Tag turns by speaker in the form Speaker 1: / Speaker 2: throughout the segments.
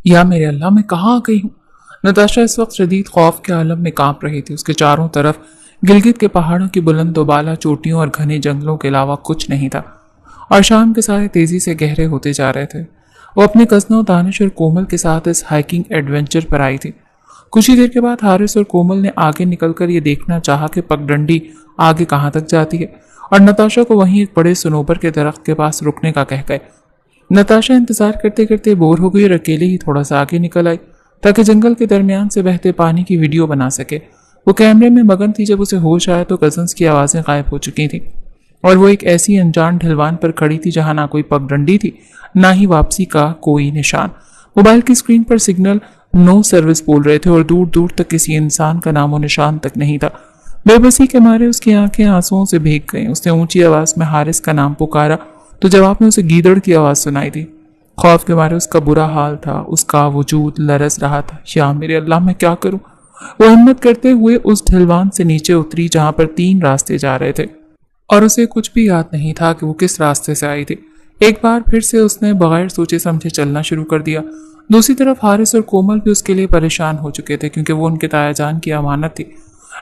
Speaker 1: یا میرے اللہ میں کہاں آ گئی ہوں؟ نتاشا اس وقت شدید خوف کے عالم میں کانپ رہی تھی۔ اس کے چاروں طرف گلگت کے پہاڑوں کی بلند و بالا چوٹیوں اور گھنے جنگلوں کے علاوہ کچھ نہیں تھا، اور شام کے سارے تیزی سے گہرے ہوتے جا رہے تھے۔ وہ اپنے کزنوں دانش اور کومل کے ساتھ اس ہائکنگ ایڈونچر پر آئی تھی۔ کچھ ہی دیر کے بعد حارث اور کومل نے آگے نکل کر یہ دیکھنا چاہا کہ پگڈنڈی آگے کہاں تک جاتی ہے، اور نتاشا کو وہیں ایک بڑے صنوبر کے درخت کے پاس رکنے کا کہہ گئے۔ نتاشا انتظار کرتے کرتے بور ہو گئی اور اکیلے ہی تھوڑا سا آگے نکل آئی تاکہ جنگل کے درمیان سے بہتے پانی کی ویڈیو بنا سکے۔ وہ کیمرے میں مگن تھی۔ جب اسے ہوش آیا تو کزنس کی آوازیں غائب ہو چکی تھیں، اور وہ ایک ایسی انجان ڈھلوان پر کھڑی تھی جہاں نہ کوئی پگڈنڈی تھی، نہ ہی واپسی کا کوئی نشان۔ موبائل کی اسکرین پر سگنل نو سروس بول رہے تھے، اور دور دور تک کسی انسان کا نام و نشان تک نہیں تھا۔ بے بسی کے مارے اس کی آنکھیں آنسوؤں سے بھیگ گئیں۔ اس نے اونچی آواز میں حارث کا نام پکارا تو جواب میں اسے گیدڑ کی آواز سنائی دی۔ خوف کے مارے اس کا برا حال تھا، اس کا وجود لرز رہا تھا۔ یا میرے اللہ میں کیا کروں؟ وہ ہمت کرتے ہوئے اس ڈھلوان سے نیچے اتری جہاں پر 3 راستے جا رہے تھے، اور اسے کچھ بھی یاد نہیں تھا کہ وہ کس راستے سے آئی تھی۔ ایک بار پھر سے اس نے بغیر سوچے سمجھے چلنا شروع کر دیا۔ دوسری طرف حارث اور کومل بھی اس کے لیے پریشان ہو چکے تھے، کیونکہ وہ ان کے تایا جان کی امانت تھی۔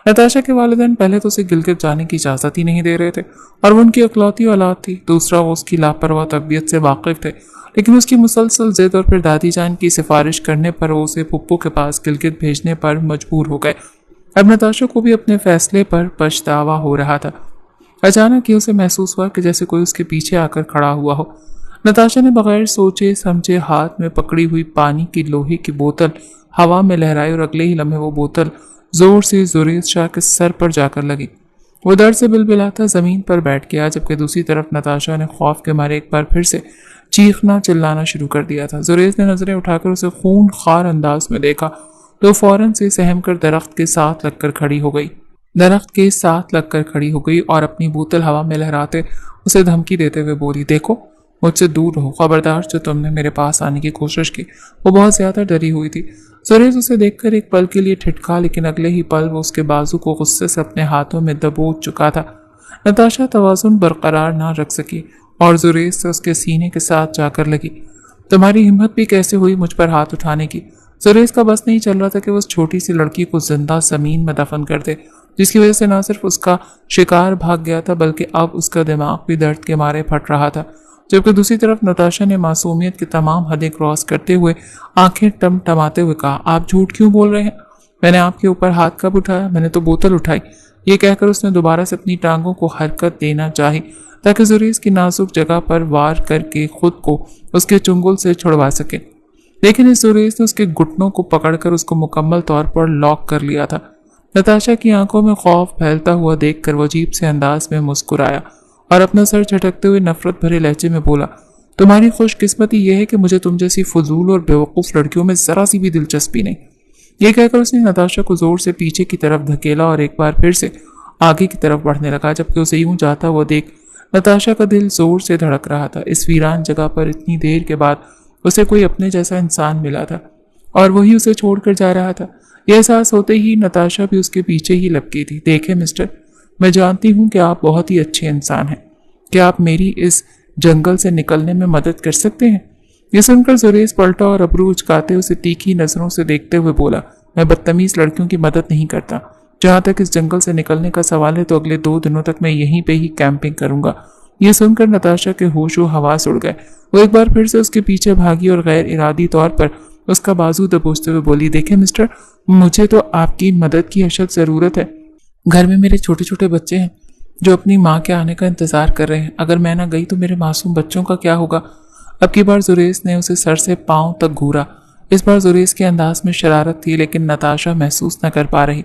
Speaker 1: نتاشا کے والدین پہلے تو اسے گلگت جانے کی اجازت ہی نہیں دے رہے تھے، اور وہ ان کی اکلوتی اولاد تھی۔ دوسرا، وہ اس کی لاپرواہ طبیعت سے واقف تھے، لیکن اس کی مسلسل ضد اور پھر دادی جان کی سفارش کرنے پر وہ اسے پھپھو کے پاس گلگت بھیجنے پر مجبور ہو گئے۔ اب نتاشا کو بھی اپنے فیصلے پر پچھتاوا ہو رہا تھا۔ اچانک یہ اسے محسوس ہوا کہ جیسے کوئی اس کے پیچھے آ کر کھڑا ہوا ہو۔ نتاشا نے بغیر سوچے سمجھے ہاتھ میں پکڑی ہوئی پانی کی لوہے کی بوتل ہوا میں لہرائی، اور اگلے ہی لمحے وہ بوتل زور سے زریز شاہ کے سر پر جا کر لگی۔ وہ درد سے بلبلاتا زمین پر بیٹھ گیا، جبکہ دوسری طرف نتاشا نے خوف کے مارے ایک بار پھر سے چیخنا چلانا شروع کر دیا تھا۔ زریز نے نظریں اٹھا کر اسے خون خوار انداز میں دیکھا تو فوراً سے سہم کر درخت کے ساتھ لگ کر کھڑی ہو گئی اور اپنی بوتل ہوا میں لہراتے اسے دھمکی دیتے ہوئے بولی، دیکھو مجھ سے دور رہو، خبردار جو تم نے میرے پاس آنے کی کوشش کی۔ وہ بہت زیادہ ڈری ہوئی تھی۔ زریز اسے دیکھ کر ایک پل کے لیے ٹھٹکا، لیکن اگلے ہی پل وہ اس کے بازو کو غصے سے اپنے ہاتھوں میں دبوچ چکا تھا۔ نتاشا توازن برقرار نہ رکھ سکی اور زریز سے اس کے سینے کے ساتھ جا کر لگی۔ تمہاری ہمت بھی کیسے ہوئی مجھ پر ہاتھ اٹھانے کی؟ زریز کا بس نہیں چل رہا تھا کہ وہ اس چھوٹی سی لڑکی کو زندہ زمین میں دفن کر دے، جس کی وجہ سے نہ صرف اس کا شکار بھاگ گیا تھا بلکہ اب اس کا دماغ بھی درد کے مارے پھٹ رہا تھا۔ جبکہ دوسری طرف نتاشا نے معصومیت کی تمام حدیں کراس کرتے ہوئے آنکھیں ٹمٹماتے ہوئے کہا، آپ جھوٹ کیوں بول رہے ہیں؟ میں نے آپ کے اوپر ہاتھ کب اٹھایا؟ میں نے تو بوتل اٹھائی۔ یہ کہہ کر اس نے دوبارہ سے اپنی ٹانگوں کو حرکت دینا چاہی تاکہ زریز کی نازک جگہ پر وار کر کے خود کو اس کے چنگل سے چھڑوا سکے، لیکن اس زریز نے اس کے گھٹنوں کو پکڑ کر اس کو مکمل طور پر لاک کر لیا تھا۔ نتاشا کی آنکھوں میں خوف پھیلتا ہوا دیکھ کر وہ عجیب سے انداز میں مسکرایا اور اپنا سر جھٹکتے ہوئے نفرت بھرے لہجے میں بولا، تمہاری خوش قسمتی یہ ہے کہ مجھے تم جیسی فضول اور بیوقوف لڑکیوں میں ذرا سی بھی دلچسپی نہیں۔ یہ کہہ کر اس نے نتاشا کو زور سے پیچھے کی طرف دھکیلا اور ایک بار پھر سے آگے کی طرف بڑھنے لگا، جبکہ اسے یوں جاتا وہ دیکھ نتاشا کا دل زور سے دھڑک رہا تھا۔ اس ویران جگہ پر اتنی دیر کے بعد اسے کوئی اپنے جیسا انسان ملا تھا اور وہی اسے چھوڑ کر جا رہا تھا۔ یہ احساس ہوتے ہی نتاشا بھی اس کے پیچھے ہی لپکی تھی۔ دیکھیں مسٹر، میں جانتی ہوں کہ آپ بہت ہی اچھے انسان ہیں، کیا آپ میری اس جنگل سے نکلنے میں مدد کر سکتے ہیں؟ یہ سن کر زریز پلٹا اور ابرو اچکاتے اسے تیکھی نظروں سے دیکھتے ہوئے بولا، میں بدتمیز لڑکیوں کی مدد نہیں کرتا۔ جہاں تک اس جنگل سے نکلنے کا سوال ہے تو اگلے 2 دنوں تک میں یہیں پہ ہی کیمپنگ کروں گا۔ یہ سن کر نتاشا کے ہوش و حواس اڑ گئے۔ وہ ایک بار پھر سے اس کے پیچھے بھاگی اور غیر ارادی طور پر اس کا بازو دبوچتے ہوئے بولی، دیکھیں مسٹر، مجھے تو آپ کی مدد کی اشد ضرورت ہے۔ گھر میں میرے چھوٹے چھوٹے بچے ہیں جو اپنی ماں کے آنے کا انتظار کر رہے ہیں۔ اگر میں نہ گئی تو میرے معصوم بچوں کا کیا ہوگا؟ اب کی بار زریز نے اسے سر سے پاؤں تک گھورا۔ اس بار زریز کے انداز میں شرارت تھی، لیکن نتاشا محسوس نہ کر پا رہی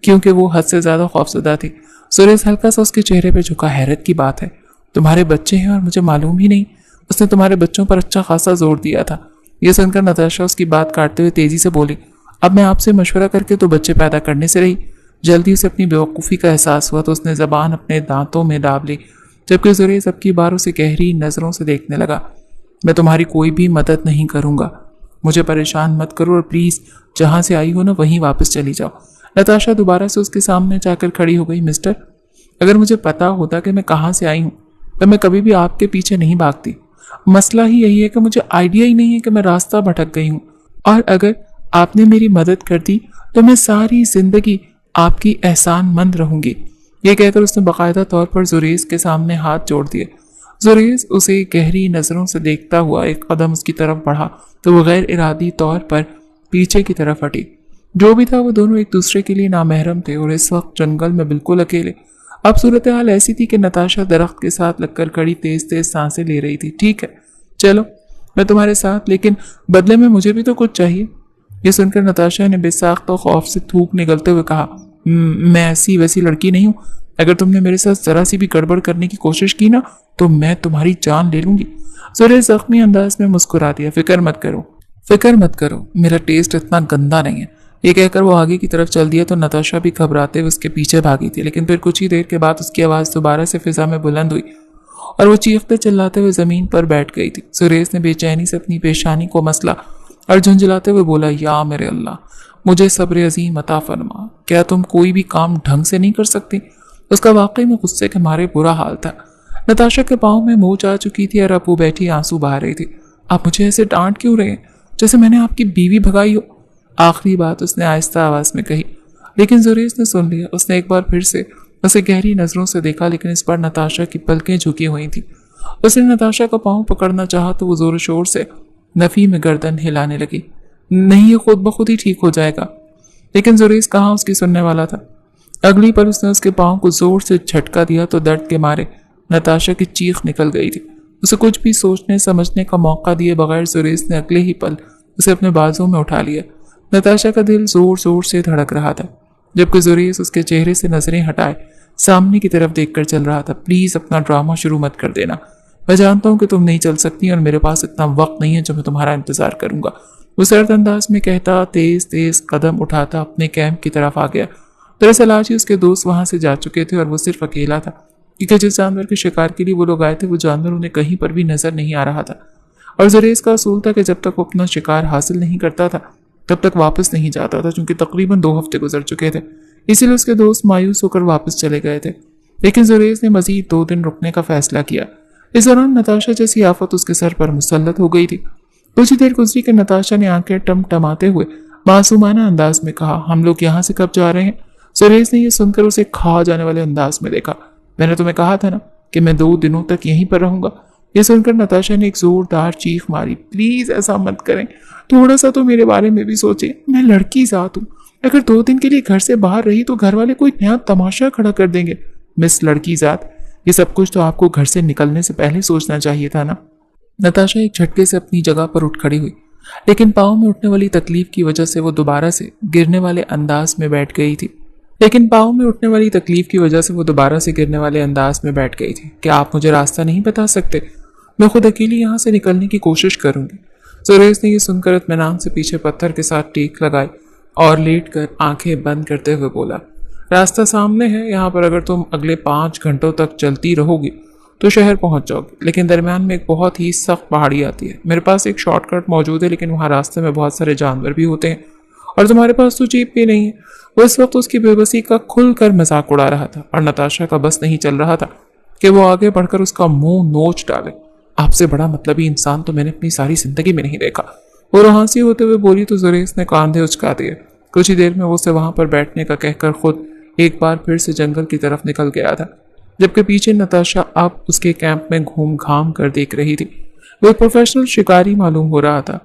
Speaker 1: کیونکہ وہ حد سے زیادہ خوفزدہ تھی۔ زریز ہلکا سا اس کے چہرے پہ جھکا، حیرت کی بات ہے، تمہارے بچے ہیں اور مجھے معلوم ہی نہیں۔ اس نے تمہارے بچوں پر اچھا خاصا زور دیا تھا۔ یہ سن کر نتاشا اس کی بات کاٹتے ہوئے تیزی سے بولی، اب میں آپ سے مشورہ کر کے تو بچے پیدا کرنے سے رہی۔ جلدی اسے اپنی بیوقوفی کا احساس ہوا تو اس نے زبان اپنے دانتوں میں داب لی، جبکہ زریز اب کی بار اسے گہری نظروں سے دیکھنے لگا۔ میں تمہاری کوئی بھی مدد نہیں کروں گا، مجھے پریشان مت کرو اور پلیز جہاں سے آئی ہو نا وہیں واپس چلی جاؤ۔ نتاشا دوبارہ سے اس کے سامنے جا کر کھڑی ہو گئی، مسٹر، اگر مجھے پتا ہوتا کہ میں کہاں سے آئی ہوں تو میں کبھی بھی آپ کے پیچھے نہیں بھاگتی۔ مسئلہ ہی یہی ہے کہ مجھے آئیڈیا ہی نہیں ہے کہ میں راستہ بھٹک گئی ہوں۔ और अगर आपने मेरी मदद कर दी तो मैं सारी जिंदगी आपकी एहसान मंद रहूंगी। ये कहकर उसने बाकायदा तौर पर जुरेज के सामने हाथ जोड़ दिए। जुरेज उसे गहरी नजरों से देखता हुआ एक कदम उसकी तरफ बढ़ा तो वो गैर इरादी तौर पर पीछे की तरफ हटी। जो भी था वो दोनों एक दूसरे के लिए नामहरम थे और इस वक्त जंगल में बिल्कुल अकेले। अब सूरत हाल ऐसी थी कि नताशा दरख्त के साथ लगकर खड़ी तेज तेज सांसें ले रही थी। ठीक है चलो मैं तुम्हारे साथ, लेकिन बदले में मुझे भी तो कुछ चाहिए। ये सुनकर नताशा ने बेसाख्ता खौफ से थूक निकलते हुए कहा, मैं ऐसी वैसी लड़की नहीं हूँ। अगर तुमने मेरे साथ जरा सी भी गड़बड़ करने की कोशिश की ना तो मैं तुम्हारी जान ले लूंगी। जुरेज जख्मी अंदाज में मुस्कुरा दिया, फिक्र मत करो, मेरा टेस्ट इतना गंदा नहीं है। ये कहकर वो आगे की तरफ चल दिया तो नताशा भी घबराते हुए उसके पीछे भागी थी। लेकिन फिर कुछ ही देर के बाद उसकी आवाज़ दोबारा से फिजा में बुलंद हुई और वो चीखते चिल्लाते हुए जमीन पर बैठ गई थी। जुरेज ने बेचैनी से अपनी पेशानी को मसला और झुंझलाते हुए बोला, या मेरे अल्लाह, मुझे सब्र अजीम अता फरमा। क्या तुम कोई भी काम ढंग से नहीं कर सकती? उसका वाकई में गुस्से के मारे बुरा हाल था। नताशा के पाँव में मोच आ चुकी थी और अब वो बैठी आंसू बहा रही थी। आप मुझे ऐसे डांट क्यों रहे हैं जैसे मैंने आपकी बीवी भगाई हो? आखिरी बात उसने आहिस्ता आवाज में कही। लेकिन जुरेज ने सुन लिया। उसने एक बार फिर से उसे गहरी नजरों से देखा, लेकिन इस बार नताशा की पलकें झुकी हुई थी। उसने नताशा का पाँव पकड़ना चाहा तो वो जोर शोर से नफी में गर्दन हिलाने लगी। नहीं, ये खुद ब खुद ही ठीक हो जाएगा। लेकिन जुरेज कहाँ उसकी सुनने वाला था। अगली पर उसने उसके पाँव को जोर से झटका दिया तो दर्द के मारे नताशा की चीख निकल गई थी। उसे कुछ भी सोचने समझने का मौका दिए बगैर जुरेज ने अगले ही पल उसे अपने बाजू में उठा लिया। नताशा का दिल जोर जोर से धड़क रहा था, जबकि जुरेज उसके चेहरे से नजरें हटाए सामने की तरफ देखकर चल रहा था। प्लीज अपना ड्रामा शुरू मत कर देना। मैं जानता हूँ कि तुम नहीं चल सकती और मेरे पास इतना वक्त नहीं है जो मैं तुम्हारा इंतजार करूंगा। वो सर्द अंदाज में कहता तेज तेज कदम उठाता अपने कैंप की तरफ आ गया। दरअसल आज ही उसके दोस्त वहां से जा चुके थे और वो सिर्फ अकेला था, क्योंकि जिस जानवर के शिकार के लिए वो लोग आए थे वो जानवर उन्हें कहीं पर भी नजर नहीं आ रहा था। और जुरेज का असूल था कि जब तक वो अपना शिकार हासिल नहीं करता था तब तक वापस नहीं जाता था, क्योंकि तकरीबन 2 हफ्ते गुजर चुके थे। इसीलिए उसके दोस्त मायूस होकर वापस चले गए थे। लेकिन जुरेज ने मजीद 2 दिन रुकने का फैसला किया। इस दौरान नताशा जैसी आफत उसके सर पर मुसल्लत हो गई थी। कुछ ही देर गुजरी कि नताशा ने आंखें टमटमाते हुए मासूमाना अंदाज में कहा, हम लोग यहाँ से कब जा रहे हैं? जुरेज ने यह सुनकर उसे खा जाने वाले अंदाज में देखा। मैंने तुम्हें कहा था ना कि मैं 2 दिनों तक यहीं पर रहूंगा। यह सुनकर नताशा ने एक जोरदार चीख मारी। प्लीज ऐसा मत करें, थोड़ा सा तो मेरे बारे में भी सोचें। मैं लड़की जात हूँ, अगर 2 दिन के लिए घर से बाहर रही तो घर वाले कोई नया तमाशा खड़ा कर देंगे। मिस लड़की जात, ये सब कुछ तो आपको घर से निकलने से पहले सोचना चाहिए था ना। नताशा एक झटके से अपनी जगह पर उठ खड़ी हुई, लेकिन पाँव में उठने वाली तकलीफ की वजह से वो दोबारा से गिरने वाले अंदाज में बैठ गई थी। क्या आप मुझे रास्ता नहीं बता सकते? मैं खुद अकेली यहाँ से निकलने की कोशिश करूंगी। जुरेज ने यह सुनकर इत्मीनान से पीछे पत्थर के साथ टेक लगाई और लेट कर आंखें बंद करते हुए बोला, रास्ता सामने है। यहाँ पर अगर तुम अगले 5 घंटों तक चलती रहोगी तो शहर पहुंच जाओगे, लेकिन दरमियान में एक बहुत ही सख्त पहाड़ी आती है। मेरे पास एक शॉर्टकट मौजूद है, लेकिन वहाँ रास्ते में बहुत सारे जानवर भी होते हैं और तुम्हारे पास तो जीप भी नहीं है। वो इस वक्त उसकी बेबसी का खुलकर मजाक उड़ा रहा था और नताशा का बस नहीं चल रहा था कि वो आगे बढ़कर उसका मुंह नोच डाले। आपसे बड़ा मतलबी इंसान तो मैंने अपनी सारी जिंदगी में नहीं देखा। वो रोहांसी होते हुए बोली तो जुरेज ने कांधे उचका दिए। कुछ ही देर में वो उसे वहां पर बैठने का कहकर खुद एक बार फिर से जंगल की तरफ निकल गया था, जबकि पीछे नताशा अब उसके कैंप में घूम घाम कर देख रही थी। वो एक प्रोफेशनल शिकारी मालूम हो रहा था।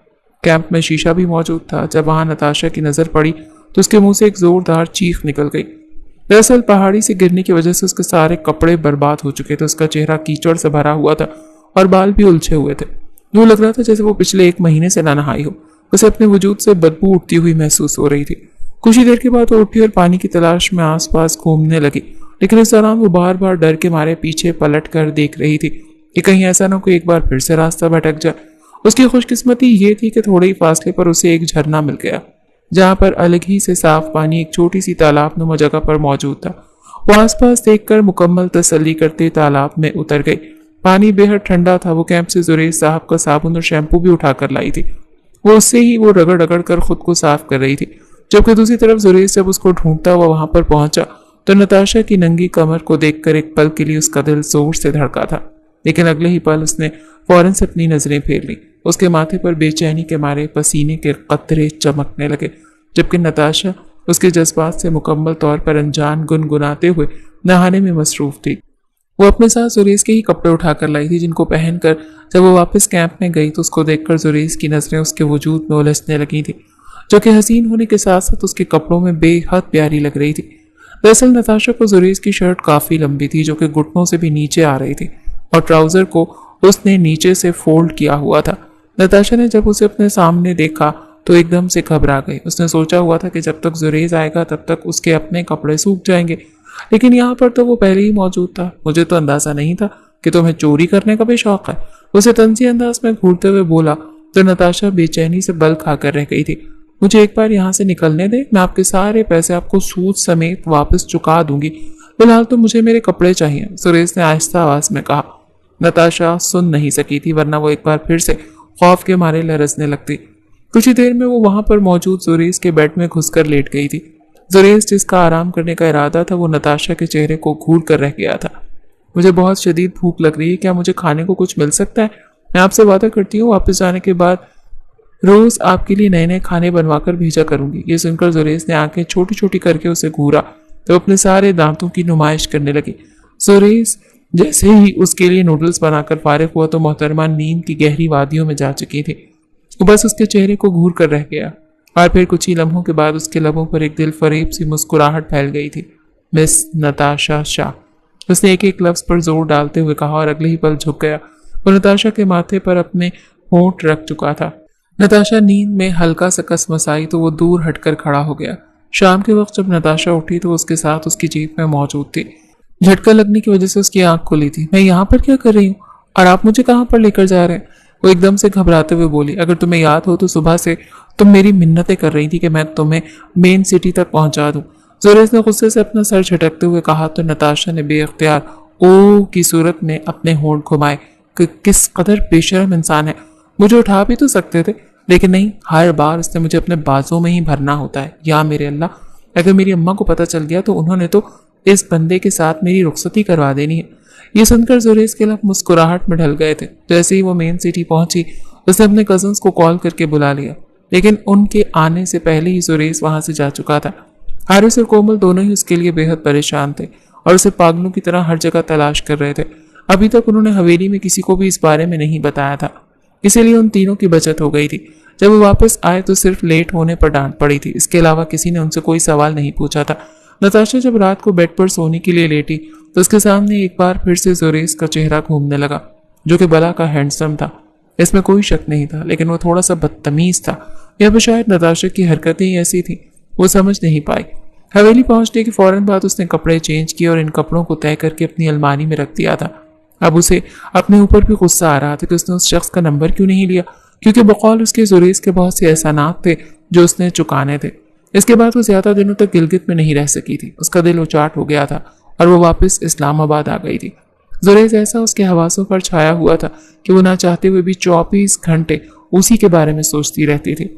Speaker 1: कैंप में शीशा भी मौजूद था। जब वहां नताशा की नजर पड़ी तो उसके मुंह से एक जोरदार चीख निकल गई। दरअसल पहाड़ी से गिरने की वजह से उसके सारे कपड़े बर्बाद हो चुके थे। उसका चेहरा कीचड़ से भरा हुआ था और बाल भी उलझे हुए थे। यूं लग रहा था जैसे वो पिछले 1 महीने से ना नहाई हो। उसे अपने वजूद से बदबू उठती हुई महसूस हो रही थी। कुछ ही देर के बाद वो उठी और पानी की तलाश में आसपास घूमने लगी, लेकिन इस दौरान वो बार बार डर के मारे पीछे पलट कर देख रही थी कि कहीं ऐसा ना कोई एक बार फिर से रास्ता भटक जाए। उसकी खुशकिस्मती ये थी कि थोड़े ही फासले पर उसे एक झरना मिल गया, जहाँ पर अलग ही से साफ पानी एक छोटी सी तालाब नुमा जगह पर मौजूद था। वो आसपास देखकर मुकम्मल तसल्ली करते तालाब में उतर गई। पानी बेहद ठंडा था। वो कैंप से जुरेज साहब का साबुन और शैम्पू भी उठाकर लाई थी। वो उससे ही वो रगड़ रगड़ कर खुद को साफ कर रही थी, जबकि दूसरी तरफ जुरेज जब उसको ढूंढता हुआ वहां पर पहुंचा तो नताशा की नंगी कमर को देखकर एक पल के लिए उसका दिल जोर से धड़का था। लेकिन अगले ही पल उसने फौरन से अपनी नजरें फेर ली। उसके माथे पर बेचैनी के मारे पसीने के कतरे चमकने लगे, जबकि नताशा उसके जज्बात से मुकम्मल तौर पर अनजान गुनगुनाते हुए नहाने में मसरूफ थी। वो अपने साथ जुरेज के ही कपड़े उठाकर लाई थी, जिनको पहनकर जब वो वापस कैंप में गई तो उसको देखकर जुरेज की नजरें उसके वजूद में उलझने लगी थी, जो कि हसीन होने के साथ साथ उसके कपड़ों में बेहद प्यारी लग रही थी। दरअसल नताशा को जुरेज की शर्ट काफी लंबी थी, जो कि घुटनों से भी नीचे आ रही थी, और ट्राउजर को उसने नीचे से फोल्ड किया हुआ था। नताशा ने जब उसे अपने सामने देखा तो एकदम से घबरा गई। उसने सोचा हुआ था कि जब तक जुरेज आएगा तब तक उसके अपने कपड़े सूख जाएंगे, लेकिन यहाँ पर तो वो पहले ही मौजूद था। मुझे तो अंदाजा नहीं था कि तुम्हें चोरी करने का भी शौक है, उसे तंजी अंदाज में घूरते हुए बोला तो नताशा बेचैनी से बल खाकर रह गई थी। मुझे एक बार यहाँ से निकलने दे, मैं आपके सारे पैसे आपको सूद समेत वापस चुका दूंगी, फिलहाल तो मुझे मेरे कपड़े चाहिए, सुरेश ने आहिस्ता आवाज में कहा। नताशा सुन नहीं सकी थी, वरना वो एक बार फिर से खौफ के मारे लरजने लगती। कुछ ही देर में वो वहां पर मौजूद जुरेज के बेड में घुसकर लेट गई थी। जुरेज जिसका आराम करने का इरादा था वो नताशा के चेहरे को घूर कर रह गया था। मुझे बहुत शदीद भूख लग रही है, क्या मुझे खाने को कुछ मिल सकता है? मैं आपसे वादा करती हूँ वापस जाने के बाद रोज आपके लिए नए नए खाने बनवा कर भेजा करूंगी। ये सुनकर जुरेज ने आंखें छोटी छोटी करके उसे घूरा तो अपने सारे दांतों की नुमाइश करने लगी। जुरेज जैसे ही उसके लिए नूडल्स बनाकर फारिग हुआ तो मोहतरमा नींद की गहरी वादियों में जा चुकी थी। वो बस उसके चेहरे को घूर कर रह गया, और फिर कुछ ही लम्हों के बाद उसके लबों पर एक दिल फरेब सी मुस्कुराहट फैल गई थी। मिस नताशा शाह, उसने एक एक लफ्ज पर जोर डालते हुए कहा, और अगले ही पल झुक गया। वो नताशा के माथे पर अपने होंठ रख चुका था। नताशा नींद में हल्का सा कसमसाई तो वो दूर हटकर खड़ा हो गया। शाम के वक्त जब नताशा उठी तो उसके साथ उसकी जेब में मौजूद थी। झटका लगने की वजह से उसकी आंख खुली थी। मैं यहाँ पर क्या कर रही हूँ और आप मुझे कहाँ पर लेकर जा रहे हैं? वो एकदम से घबराते हुए बोली। अगर तुम्हें याद हो तो सुबह से तुम मेरी मिन्नतें कर रही थी कि मैं तुम्हें मेन सिटी तक पहुंचा दूं। जुरेज ने गुस्से से अपना सर झटकते हुए कहा तो नताशा ने बेअख्तियार ओ की सूरत में अपने होंठ घुमाए कि किस कदर बेशर्म इंसान है, मुझे उठा भी तो सकते थे, लेकिन नहीं, हर बार उसने मुझे अपने बाजों में ही भरना होता है। या मेरे अल्लाह, अगर मेरी अम्मा को पता चल गया तो उन्होंने तो इस बंदे के साथ मेरी रुखसती करवा देनी है। ये सुनकर जुरेज के लब मुस्कुराहट में ढल गए थे। जैसे ही वो मेन सिटी पहुंची उसने अपने कजन्स को कॉल करके बुला लिया, लेकिन उनके आने से पहले ही जुरेज वहां से जा चुका था। हारिस और कोमल दोनों ही उसके लिए बेहद परेशान थे और उसे पागलों की तरह हर जगह तलाश कर रहे थे। अभी तक उन्होंने हवेली में किसी को भी इस बारे में नहीं बताया था, इसीलिए उन तीनों की बचत हो गई थी। जब वो वापस आए तो सिर्फ लेट होने पर डांट पड़ी थी, इसके अलावा किसी ने उनसे कोई सवाल नहीं पूछा था। नताशा जब रात को बेड पर सोने के लिए लेटी तो उसके सामने एक बार फिर से जुरेज का चेहरा घूमने लगा, जो कि बला का हैंडसम था, इसमें कोई शक नहीं था, लेकिन वो थोड़ा सा बदतमीज था, या फिर शायद नताशा की हरकतें ही ऐसी थी, वो समझ नहीं पाई। हवेली पहुंचने के फौरन बाद उसने कपड़े चेंज किए और इन कपड़ों को तय करके अपनी अलमारी में रख दिया था। अब उसे अपने ऊपर भी गुस्सा आ रहा था कि उसने उस शख्स का नंबर क्यों नहीं लिया, क्योंकि बकौल उसके जुरेज के बहुत से एहसानात थे जो उसने चुकाने थे। इसके बाद वो ज्यादा दिनों तक गिलगित में नहीं रह सकी थी, उसका दिल उचाट हो गया था और वो वापस इस्लामाबाद आ गई थी। जुरेज ऐसा उसके हवासों पर छाया हुआ था कि वो ना चाहते हुए भी 24 घंटे उसी के बारे में सोचती रहती थी।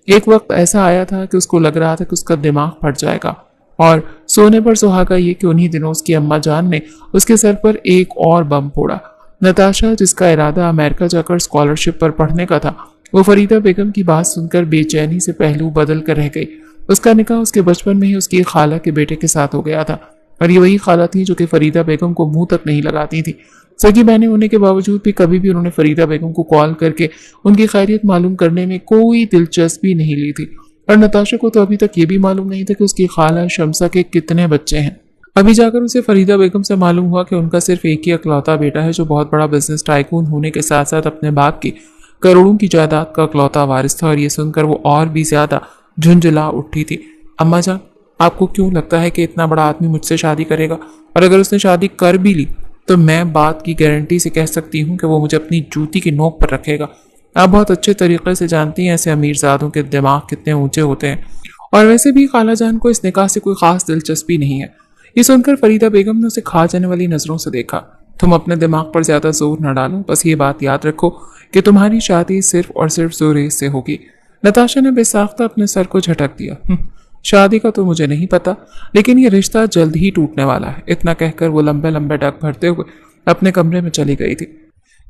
Speaker 1: एक वक्त ऐसा आया था कि उसको लग रहा था कि उसका दिमाग फट जाएगा, और सोने पर सुहागा ये कि उन्हीं दिनों उसकी अम्मा जान ने उसके सर पर एक और बम फोड़ा। नताशा, जिसका इरादा अमेरिका जाकर स्कॉलरशिप पर पढ़ने का था, वो फरीदा बेगम की बात सुनकर बेचैनी से पहलू बदल कर रह गई। उसका निकाह उसके बचपन में ही उसकी खाला के बेटे के साथ हो गया था, और ये वही खाला थी जो कि फरीदा बेगम को मुंह तक नहीं लगाती थी। सगी बहनें होने के बावजूद भी कभी भी उन्होंने फरीदा बेगम को कॉल करके उनकी खैरियत मालूम करने में कोई दिलचस्पी नहीं ली थी, और नताशा को तो अभी तक ये भी मालूम नहीं था कि उसकी खाला शमसा के कितने बच्चे हैं। अभी जाकर उसे फरीदा बेगम से मालूम हुआ कि उनका सिर्फ एक ही अकलौता बेटा है, जो बहुत बड़ा बिजनेस टाइकून होने के साथ साथ अपने बाप की करोड़ों की जायदाद का अकलौता वारिस था। और ये सुनकर वो और भी ज्यादा झुंझला उठी थी। अम्मा जान, आपको क्यों लगता है कि इतना बड़ा आदमी मुझसे शादी करेगा, और अगर उसने शादी कर भी ली तो मैं बात की गारंटी से कह सकती हूँ कि वो मुझे अपनी जूती की नोक पर रखेगा। आप बहुत अच्छे तरीके से जानती हैं ऐसे अमीरजादों के दिमाग कितने ऊंचे होते हैं, और वैसे भी खाला जान को इस निकाह से कोई खास दिलचस्पी नहीं है। ये सुनकर फरीदा बेगम ने उसे खा जाने वाली नजरों से देखा। तुम अपने दिमाग पर ज्यादा जोर न डालो, बस ये बात याद रखो कि तुम्हारी शादी सिर्फ और सिर्फ जुरेज से होगी। नताशा ने बेसाख्ता अपने सर को झटक दिया। शादी का तो मुझे नहीं पता, लेकिन ये रिश्ता जल्द ही टूटने वाला है। इतना कहकर वो लंबे लंबे डग भरते हुए اپنے کمرے میں چلی گئی تھی۔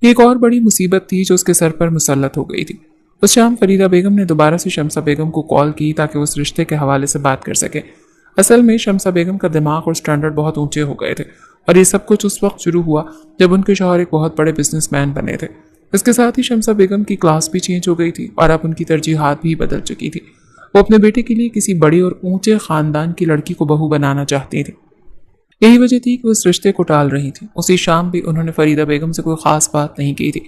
Speaker 1: یہ ایک اور بڑی مصیبت تھی جو اس کے سر پر مسلط ہو گئی تھی۔ اس شام فریدہ بیگم نے دوبارہ سے شمسہ بیگم کو کال کی تاکہ وہ اس رشتے کے حوالے سے بات کر سکے۔ اصل میں شمسہ بیگم کا دماغ اور سٹینڈرڈ بہت اونچے ہو گئے تھے، اور یہ سب کچھ اس وقت شروع ہوا جب ان کے شوہر ایک بہت بڑے بزنس مین بنے تھے۔ اس کے ساتھ ہی شمسہ بیگم کی کلاس بھی چینج ہو گئی تھی اور اب ان کی ترجیحات بھی بدل چکی تھی۔ وہ اپنے بیٹے کے لیے کسی بڑی اور اونچے خاندان کی لڑکی کو بہو بنانا چاہتی تھی۔ یہی وجہ تھی کہ وہ اس رشتے کو ٹال رہی تھی۔ اسی شام بھی انہوں نے فریدہ بیگم سے کوئی خاص بات نہیں کی تھی،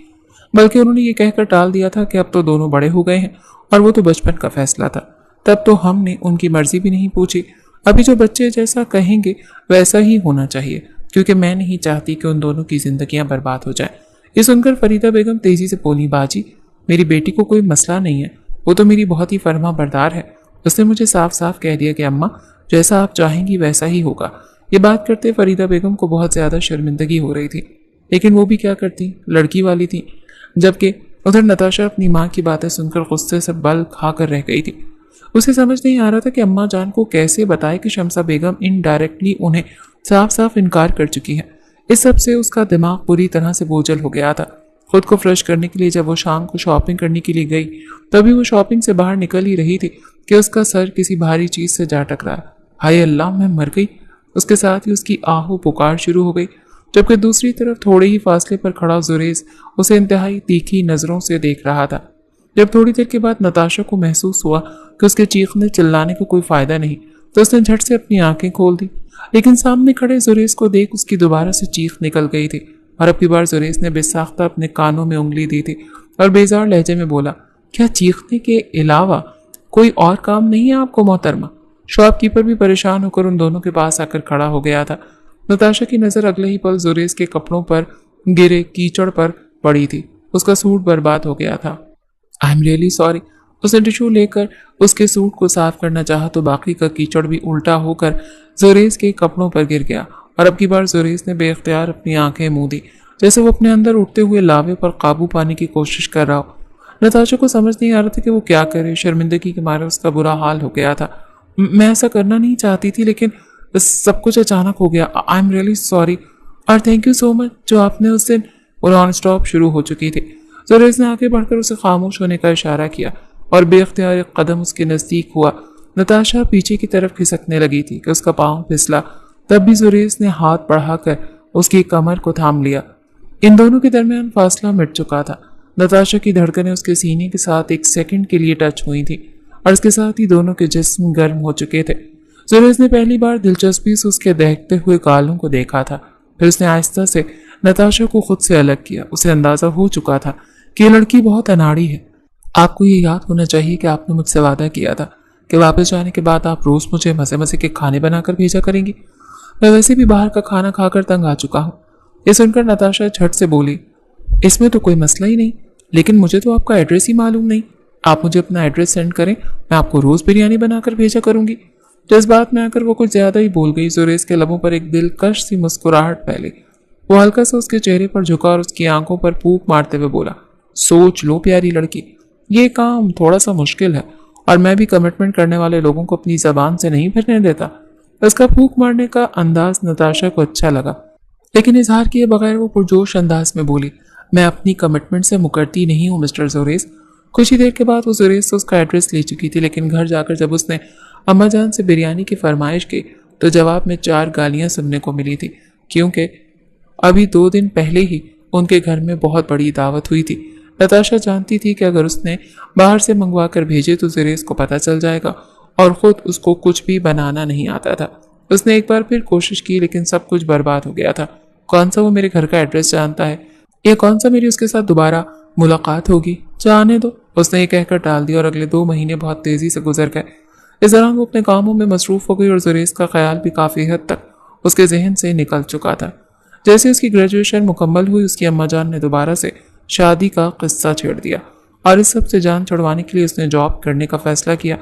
Speaker 1: بلکہ انہوں نے یہ کہہ کر ٹال دیا تھا کہ اب تو دونوں بڑے ہو گئے ہیں اور وہ تو بچپن کا فیصلہ تھا، تب تو ہم نے ان کی مرضی بھی نہیں پوچھی۔ ابھی جو بچے جیسا کہیں گے ویسا ہی ہونا چاہیے، کیونکہ میں نہیں چاہتی کہ ان دونوں کی زندگیاں برباد ہو جائیں۔ یہ سن کر فریدہ بیگم تیزی سے بولی، باجی میری بیٹی کو کوئی مسئلہ نہیں ہے، وہ تو میری بہت ہی فرما بردار ہے۔ اس نے مجھے صاف صاف کہہ دیا کہ اماں جیسا آپ چاہیں گی ویسا ہی ہوگا۔ یہ بات کرتے فریدہ بیگم کو بہت زیادہ شرمندگی ہو رہی تھی، لیکن وہ بھی کیا کرتی، لڑکی والی تھی۔ جبکہ ادھر نتاشا اپنی ماں کی باتیں سن کر غصے سے بل کھا کر رہ گئی تھی۔ اسے سمجھ نہیں آ رہا تھا کہ اماں جان کو کیسے بتائے کہ شمسہ بیگم انڈائریکٹلی انہیں صاف صاف انکار کر چکی ہے۔ اس سب سے اس کا دماغ پوری طرح سے بوجھل ہو گیا تھا۔ خود کو فریش کرنے کے لیے جب وہ شام کو شاپنگ کرنے کے لیے گئی، تبھی وہ شاپنگ سے باہر نکل ہی رہی تھی کہ اس کا سر کسی بھاری چیز سے جا ٹکرا۔ ہائے اللہ، میں مر گئی۔ اس کے ساتھ ہی اس کی آہو پکار شروع ہو گئی، جبکہ دوسری طرف تھوڑے ہی فاصلے پر کھڑا زریز اسے انتہائی تیکھی نظروں سے دیکھ رہا تھا۔ جب تھوڑی دیر کے بعد نتاشا کو محسوس ہوا کہ اس کے چیخنے چلانے کا کوئی فائدہ نہیں، تو اس نے جھٹ سے اپنی آنکھیں کھول دی، لیکن سامنے کھڑے زریز کو دیکھ اس کی دوبارہ سے چیخ نکل گئی تھی، اور اب کی بار زریز نے بے ساختہ اپنے کانوں میں انگلی دی تھی اور بیزار لہجے میں بولا، کیا چیخنے کے علاوہ کوئی اور کام نہیں ہے آپ کو محترمہ؟ شاپ کیپر بھی پریشان ہو کر ان دونوں کے پاس آ کر کھڑا ہو گیا تھا۔ نتاشا کی نظر اگلے ہی پل زریز کے کپڑوں پر گرے کیچڑ پر پڑی تھی۔ اس کا سوٹ برباد ہو گیا تھا۔ I'm really sorry. اس نے ٹشو لے کر اس کے سوٹ کو صاف کرنا چاہا تو باقی کا کیچڑ بھی الٹا ہو کر زریز کے کپڑوں پر گر گیا، اور اب کی بار زریز نے بے اختیار اپنی آنکھیں موند دی، جیسے وہ اپنے اندر اٹھتے ہوئے لاوے پر قابو پانے کی کوشش کر رہا ہو۔ نتاشا کو سمجھ نہیں آ رہا تھا کہ وہ کیا کرے۔ شرمندگی کے مارے اس کا برا حال ہو گیا تھا۔ میں ایسا کرنا نہیں چاہتی تھی، لیکن سب کچھ اچانک ہو گیا۔ آئی ایم ریئلی سوری، اور تھینک یو سو مچ جو آپ نے اس دن۔ وہ نان اسٹاپ شروع ہو چکی تھی۔ زریز نے آگے بڑھ کر اسے خاموش ہونے کا اشارہ کیا اور بے اختیار ایک قدم اس کے نزدیک ہوا۔ نتاشا پیچھے کی طرف کھسکنے لگی تھی کہ اس کا پاؤں پھسلا، تب بھی زریز نے ہاتھ بڑھا کر اس کی کمر کو تھام لیا۔ ان دونوں کے درمیان فاصلہ مٹ چکا تھا۔ نتاشا کی دھڑکنیں اس کے سینے کے ساتھ ایک سیکنڈ کے لیے ٹچ ہوئی تھیں، اور اس کے ساتھ ہی دونوں کے جسم گرم ہو چکے تھے۔ زریز نے پہلی بار دلچسپی سے اس کے دہکتے ہوئے گالوں کو دیکھا تھا، پھر اس نے آہستہ سے نتاشا کو خود سے الگ کیا۔ اسے اندازہ ہو چکا تھا کہ یہ لڑکی بہت اناڑی ہے۔ آپ کو یہ یاد ہونا چاہیے کہ آپ نے مجھ سے وعدہ کیا تھا کہ واپس جانے کے بعد آپ روز مجھے مزے مزے کے کھانے بنا کر بھیجا کریں گی۔ میں ویسے بھی باہر کا کھانا کھا کر تنگ آ چکا ہوں۔ یہ سن کر نتاشا جھٹ سے بولی، اس میں تو کوئی مسئلہ ہی نہیں، لیکن مجھے تو آپ کا ایڈریس ہی معلوم نہیں۔ آپ مجھے اپنا ایڈریس سینڈ کریں، میں آپ کو روز بریانی بنا کر بھیجا کروں گی۔ جذبات میں آ کر وہ کچھ زیادہ ہی بول گئی۔ زریز کے لبوں پر ایک دلکش سی مسکراہٹ پھیلی۔ وہ ہلکا سا اس کے چہرے پر جھکا اور اس کی آنکھوں پر پھونک مارتے ہوئے بولا، سوچ لو پیاری لڑکی، یہ کام تھوڑا سا مشکل ہے، اور میں بھی کمٹمنٹ کرنے والے لوگوں کو اپنی زبان سے نہیں پھرنے دیتا۔ اس کا پھونک مارنے کا انداز نتاشا کو اچھا لگا، لیکن اظہار کیے بغیر وہ پرجوش انداز میں بولی، میں اپنی کمٹمنٹ سے مکرتی نہیں ہوں مسٹر زریز۔ کچھ ہی دیر کے بعد وہ زریز سے اس کا ایڈریس لے چکی تھی، لیکن گھر جا کر جب اس نے اماں جان سے بریانی کی فرمائش کی تو جواب میں 4 گالیاں سننے کو ملی تھی، کیونکہ ابھی 2 دن پہلے ہی ان کے گھر میں بہت بڑی دعوت ہوئی تھی۔ نتاشا جانتی تھی کہ اگر اس نے باہر سے منگوا کر بھیجے تو زریز کو پتہ چل جائے گا، اور خود اس کو کچھ بھی بنانا نہیں آتا تھا۔ اس نے ایک بار پھر کوشش کی، لیکن سب کچھ برباد ہو گیا تھا۔ کون سا وہ میرے گھر کا ایڈریس جانتا ہے، یا کون سا میری اس کے ساتھ دوبارہ ملاقات ہوگی؟ جانے دو، اس نے یہ کہہ کر ٹال دیا، اور اگلے 2 مہینے بہت تیزی سے گزر گئے۔ اس دوران وہ اپنے کاموں میں مصروف ہو گئی، اور زریز کا خیال بھی کافی حد تک اس کے ذہن سے نکل چکا تھا۔ جیسے اس کی گریجویشن مکمل ہوئی، اس کی اماں جان نے دوبارہ سے شادی کا قصہ چھیڑ دیا، اور اس سب سے جان چھڑوانے کے لیے اس نے جاب کرنے کا فیصلہ کیا۔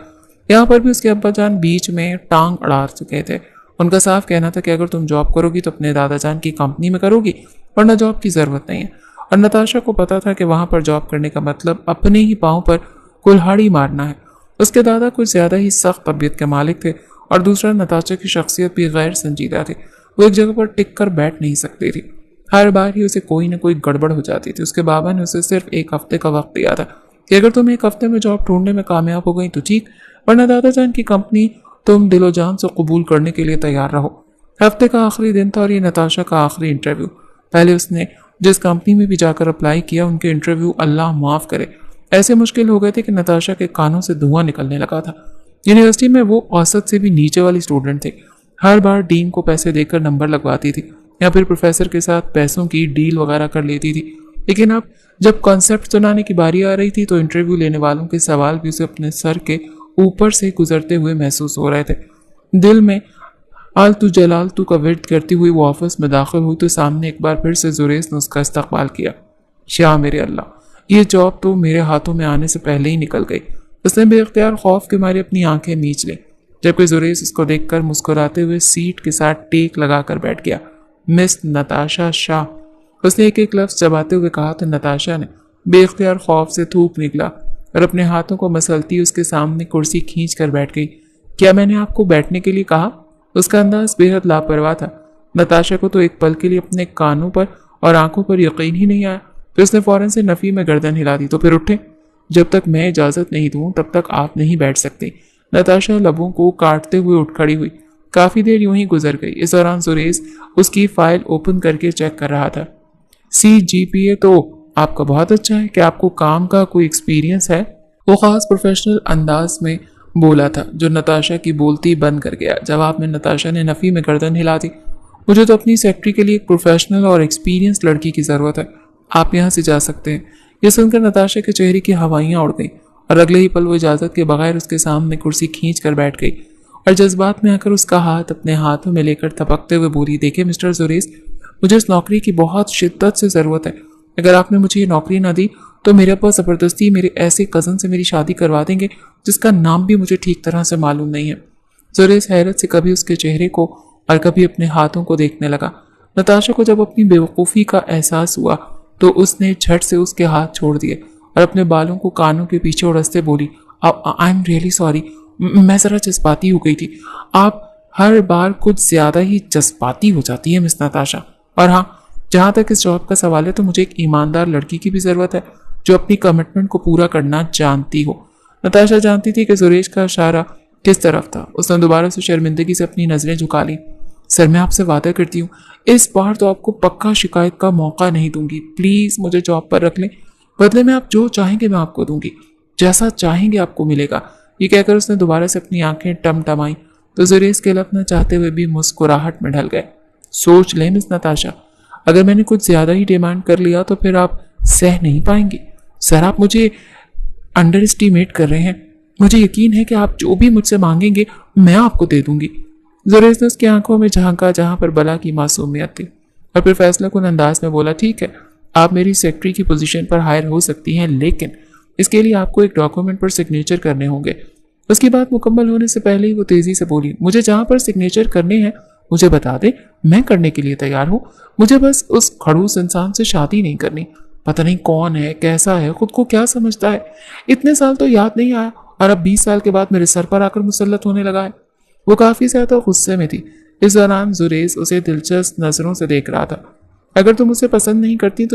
Speaker 1: یہاں پر بھی اس کے ابا جان بیچ میں ٹانگ اڑا چکے تھے۔ ان کا صاف کہنا تھا کہ اگر تم جاب کرو گی تو اپنے دادا جان کی کمپنی میں کرو گی، ورنہ جاب کی ضرورت نہیں ہے۔ اور نتاشا کو پتا تھا کہ وہاں پر جاب کرنے کا مطلب اپنے ہی پاؤں پر کلہاڑی مارنا ہے۔ اس کے دادا کچھ زیادہ ہی سخت طبیعت کے مالک تھے، اور دوسرا نتاشا کی شخصیت بھی غیر سنجیدہ تھی۔ وہ ایک جگہ پر ٹک کر بیٹھ نہیں سکتی تھی۔ हर बार ही उसे कोई ना कोई गड़बड़ हो जाती थी। उसके बाबा ने उसे सिर्फ 1 हफ्ते का वक्त दिया था कि अगर तुम 1 हफ्ते में जॉब ढूंढने में कामयाब हो गई तो ठीक, वरना दादा जान की कंपनी तुम दिलो जान से कबूल करने के लिए तैयार रहो। हफ्ते का आखिरी दिन था और ये नताशा का आखिरी इंटरव्यू। पहले उसने जिस कंपनी में भी जाकर अप्लाई किया, उनके इंटरव्यू अल्लाह माफ़ करे ऐसे मुश्किल हो गए थे कि नताशा के कानों से धुआं निकलने लगा था। यूनिवर्सिटी में वो औसत से भी नीचे वाली स्टूडेंट थे। हर बार डीन को पैसे देकर नंबर लगवाती थी या फिर प्रोफेसर के साथ पैसों की डील वगैरह कर लेती थी। लेकिन अब जब कॉन्सेप्ट सुनाने की बारी आ रही थी तो इंटरव्यू लेने वालों के सवाल भी उसे अपने सर के ऊपर से गुजरते हुए महसूस हो रहे थे। दिल में आलतू जलालतू का विर्द करती हुई वो ऑफिस में दाखिल हुई तो सामने एक बार फिर से जुरेस ने उसका इस्तकबाल किया। या मेरे अल्लाह, ये जॉब तो मेरे हाथों में आने से पहले ही निकल गई। उसने बेख्तियार खौफ के मारे अपनी आंखें मींच ली, जबकि जुरेस उसको देखकर मुस्कुराते हुए सीट के साथ टेक लगाकर बैठ गया। मिस नताशा शाह, उसने एक एक लफ्ज चबाते हुए कहा तो नताशा ने बेख्तियार खौफ से थूक निकला और अपने हाथों को मसलती उसके सामने कुर्सी खींच कर बैठ गई। क्या मैंने आपको बैठने के लिए कहा? उसका अंदाज बेहद लापरवाह था। नताशा को तो एक पल के लिए अपने कानों पर और आंखों पर यकीन ही नहीं आया। फिर उसने फौरन से नफी में गर्दन हिला दी। तो फिर उठे, जब तक मैं इजाजत नहीं दूं तब तक आप नहीं बैठ सकते। नताशा लबों को काटते हुए उठ खड़ी हुई। काफी देर यूं ही गुजर गई। इस दौरान सुरेश उसकी फाइल ओपन करके चेक कर रहा था। CGPA तो आपका बहुत अच्छा है, क्या आपको काम का कोई एक्सपीरियंस है? वो खास प्रोफेशनल अंदाज में बोला था जो नताशा की बोलती बंद कर गया। जवाब में नताशा ने नफी में गर्दन हिला दी। मुझे तो अपनी सेक्रेटरी के लिए एक प्रोफेशनल और एक्सपीरियंस लड़की की ज़रूरत है, आप यहाँ से जा सकते हैं। यह सुनकर नताशा के चेहरे की हवाइयाँ उड़ गईं और अगले ही पल वो इजाज़त के बगैर उसके सामने कुर्सी खींच कर बैठ गई और जज्बात में आकर उसका हाथ अपने हाथों में लेकर थपकते हुए बोली, देखिए मिस्टर जुरेस, मुझे इस नौकरी की बहुत शिद्दत से ज़रूरत है। अगर आपने मुझे ये नौकरी ना दी तो मेरे पास ज़बरदस्ती मेरे ऐसे कज़न से मेरी शादी करवा देंगे जिसका नाम भी मुझे ठीक तरह से मालूम नहीं है। जुरेस हैरत से कभी उसके चेहरे को और कभी अपने हाथों को देखने लगा। नताशा को जब अपनी बेवकूफ़ी का एहसास हुआ तो उसने झट से उसके हाथ छोड़ दिए और अपने बालों को कानों के पीछे उड़सते बोली, आई एम रियली सॉरी, मैं ज़रा जज्बाती हो गई थी। आप हर बार कुछ ज़्यादा ही जज्बाती हो जाती है मिस नताशा। और हाँ, जहाँ तक इस जॉब का सवाल है तो मुझे एक ईमानदार लड़की की भी ज़रूरत है जो अपनी कमिटमेंट को पूरा करना जानती हो। नताशा जानती थी कि सुरेश का इशारा किस तरफ था। उसने दोबारा से शर्मिंदगी से अपनी नज़रें झुका ली। सर, मैं आपसे वादा करती हूँ इस बार तो आपको पक्का शिकायत का मौका नहीं दूंगी। प्लीज़ मुझे जॉब पर रख लें, बदले में आप जो चाहेंगे मैं आपको दूंगी, जैसा चाहेंगे आपको मिलेगा। ये कहकर उसने दोबारा से अपनी आंखें टमटमाई तो जुरेश के लपना चाहते हुए भी मुस्कुराहट में ढल गए। सोच लें मिस नताशा, अगर मैंने कुछ ज़्यादा ही डिमांड कर लिया तो फिर आप सह नहीं पाएंगी। सर, आप मुझे अंडर एस्टिमेट कर रहे हैं। मुझे यकीन है कि आप जो भी मुझसे मांगेंगे मैं आपको दे दूंगी। जुरेश ने उसकी आंखों में झांका जहां पर बला की मासूमियत थी और फिर फैसला कुन अंदाज में बोला, ठीक है, आप मेरी सेक्रेटरी की पोजीशन पर हायर हो सकती हैं, लेकिन इसके लिए आपको एक डॉक्यूमेंट पर सिग्नेचर करने होंगे। उसकी बात मुकम्मल होने से पहले ही वो तेजी से बोली, मुझे जहां पर सिग्नेचर करने हैं मुझे बता दे, मैं करने के लिए तैयार हूँ। मुझे बस उस खड़ूस इंसान से शादी नहीं करनी। पता नहीं कौन है, कैसा है, खुद को क्या समझता है। इतने साल तो याद नहीं आया और अब 20 साल के बाद मेरे सर पर आकर मुसल्लत होने लगा है। वो काफ़ी ज़्यादा गुस्से में थी। इस दौरान जुरेस उसे दिलचस्प नज़रों से देख रहा था। अगर तुम उसे पसंद नहीं करती तो